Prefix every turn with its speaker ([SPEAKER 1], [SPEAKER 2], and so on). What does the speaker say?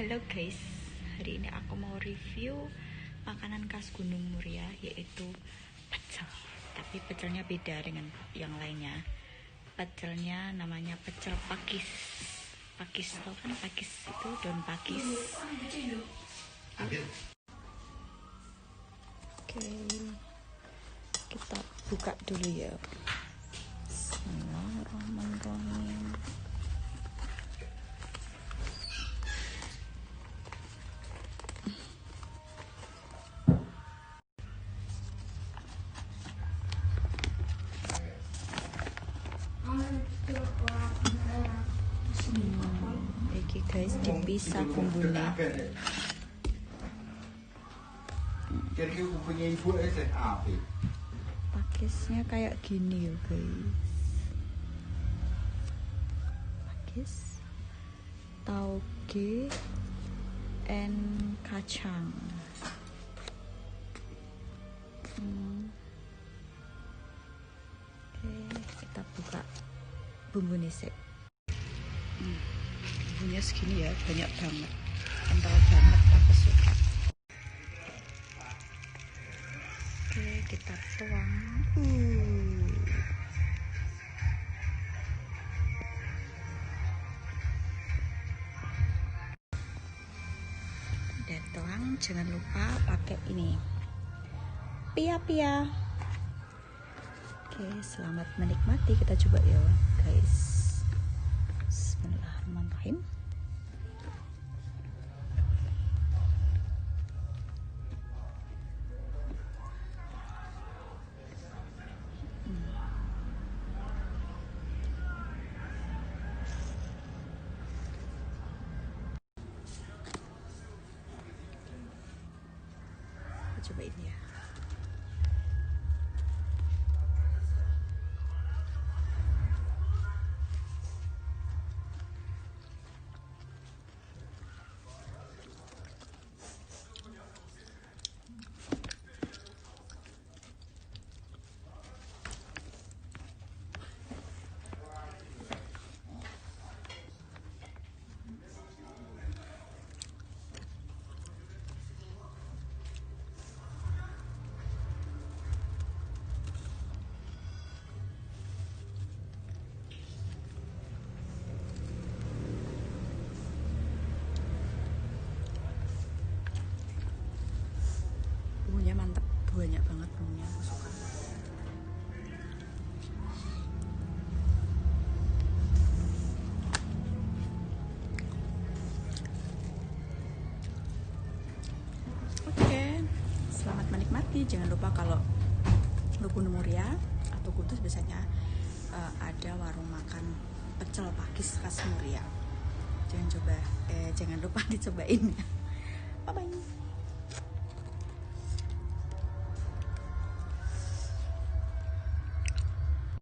[SPEAKER 1] Halo guys, hari ini aku mau review makanan khas Gunung Muria, yaitu pecel. Tapi pecelnya beda dengan yang lainnya. Pecelnya namanya pecel pakis. Pakis, tau kan pakis itu daun pakis. Oke, kita buka dulu ya. Bismillahirrahmanirrahim. Iki guys dipisah bumbunya. Pakisnya kayak gini ya guys. Pakis, tauge, and kacang. Oke, kita buka bumbunya sih. Bumbunya segini ya, banyak banget, kental banget, aku suka. Oke, kita tuang. Dan tuang, jangan lupa pakai ini, pia-pia. Oke, selamat menikmati. Kita coba ya guys. Bismillahirrahmanirrahim. Kita cobain ya. Bumbunya mantep, banyak banget bumbunya, aku suka. Oke, selamat menikmati. Jangan lupa kalau ke Gunung Muria atau Kudus biasanya ada warung makan pecel pakis khas Muria. Jangan lupa dicobain. Bye bye.